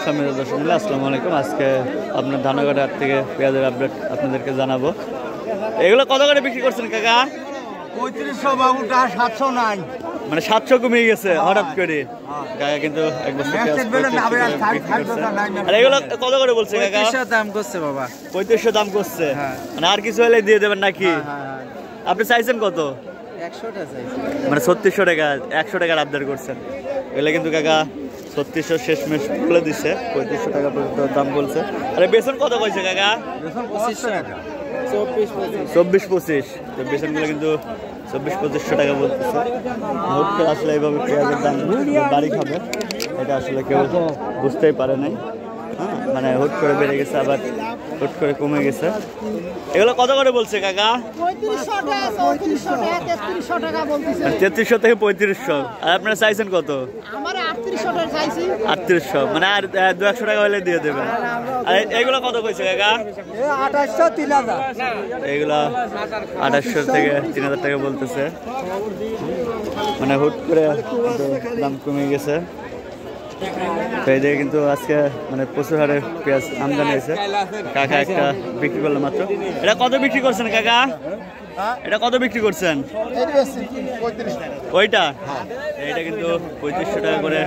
সম্মানিত দর্শক মণ্ডলী, আসসালামু আলাইকুম। আজকে আপনার ধানগড় হাট থেকে পেঁয়াজের আপডেট আপনাদেরকে জানাবো। এগুলো কত করে বিক্রি করছেন কাকা? 3500 বাবুটা, 700 নাই, মানে 700 কমে গেছে হঠাৎ করে। কাকা কিন্তু এক বছর আর এগুলো কত করে বলছে কাকা? 3500 দাম করছে বাবা। 3500 দাম করছে, মানে আর কিছু হলে দিয়ে দেবেন নাকি? আপনি চাইছেন কত? 100টা চাইছি, মানে 3600 টাকা, 100 টাকার আবদার করছেন। এগুলো কিন্তু কাকা 3600 শেষমেশ বলে দিচ্ছে, 3500 টাকা পর্যন্ত দাম বলছে। আরে বেসন কত কইছে কাকা? বেসন 2500 টাকা, 24-25। তো বেসনগুলো কিন্তু 24-2500 টাকা বলতেছে। হুট করে আসলে এইভাবে পেঁয়াজের দাম বাড়ি খাবে এটা আসলে কেউ বুঝতেই পারে নাই। হ্যাঁ, মানে হুট করে বেড়ে গেছে আবার হুট করে কমে গেছে। এগুলো কত করে বলছে কাকা? 3300 থেকে 3500। আর আপনারা চাইছেন কত? 3800। মানে আর 200 টাকা হলে দিয়ে দেবেন। আর এগুলো কত কইছে কাকা? 2800, 3000। এগুলা 2800 থেকে 3000 টাকা বলতেছে। মানে হুট করে দাম কমে গেছে। তো এই দিকে কিন্তু আজকে মানে প্রচুর হারে পেঁয়াজ আমদানি হয়েছে। কাকা একটা বিক্রি করলো মাত্র। এটা কত বিক্রি করছেন কাকা? এটা কত বিক্রি করছেন? ওইটা এইটা কিন্তু 3500 টাকা করে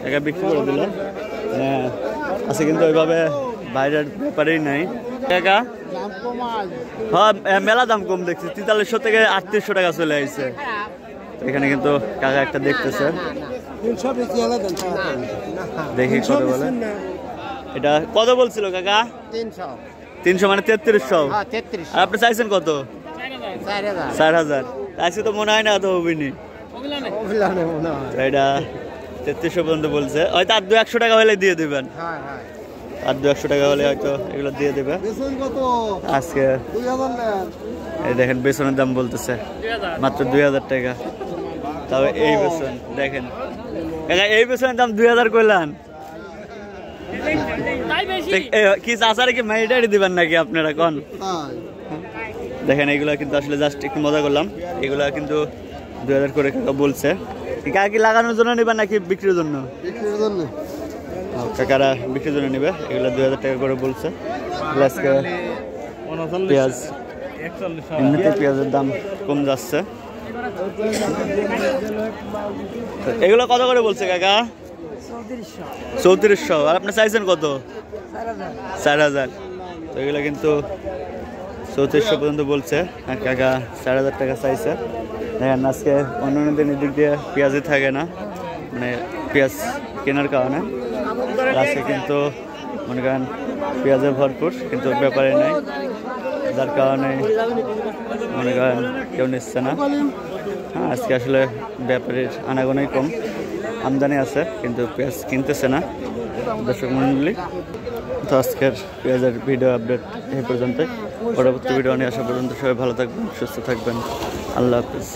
টাকা বিক্রি করে দিল। মানে আছে কিন্তু ওইভাবে বাইরের ব্যাপারেই নাই কাকা। হ্যাঁ, মেলা দাম কম দেখছি, 4300 থেকে 3800 টাকা চলে আসছে। এখানে কিন্তু কাকা একটা দেখতেছে, দেখি কত বলে। এটা কত বলছিল কাকা? 300 মানে 3300। আর আপনি চাইছেন কত? 4000। আজকে তো মনে হয় না তো হবিনি। এটা 3300 পর্যন্ত বলছে, হয়তো আর 200 টাকা হলে দিয়ে দেবেন। আর 200 টাকা হলে হয়তো এগুলো দিয়ে দেবে। আজকে এই দেখেন বেসনের দাম বলতেছে মাত্র 2000 টাকা। তবে এই বেসন দেখেন এই বেসনের দাম 2000 কইলেন। কি চাচারে কি মাইটারি দিবেন নাকি আপনারা কোন? দেখেন এগুলা কিন্তু আসলে জাস্ট একটু মজা করলাম। এগুলা কিন্তু 2000 করে কাকা বলছে। কাকা কি লাগানোর জন্য নেবেন নাকি বিক্রির জন্য? কাকারা বিক্রির জন্য নেবে। এগুলো 2000 টাকা করে বলছে। আজকে পেঁয়াজ এমনিতে পেঁয়াজের দাম কম যাচ্ছে। এগুলো কত করে বলছে কাকা? 3400। আর আপনি চাইছেন কত? 4000। তো এগুলো কিন্তু 3400 পর্যন্ত বলছে। আর কাকা 4000 টাকা চাইছে। দেখেন আজকে অন্যান্য দিনের দিক দিয়ে পেঁয়াজই থাকে না, মানে পেঁয়াজ কেনার কারণে। আজকে কিন্তু মনে করেন পেঁয়াজে ভরপুর, কিন্তু ব্যাপারে নেই, যার কারণে মনে করেন কেউ নিচ্ছে না। হ্যাঁ, আজকে আসলে ব্যাপারীর আনাগোনাই কম, আমদানি আছে কিন্তু পেঁয়াজ কিনতেছে না দর্শক মণ্ডলী। তো আজকের পেঁয়াজের ভিডিও আপডেট এই পর্যন্তই। পরবর্তী ভিডিও নিয়ে আসা পর্যন্ত সবাই ভালো থাকবেন, সুস্থ থাকবেন। আল্লাহ হাফিজ।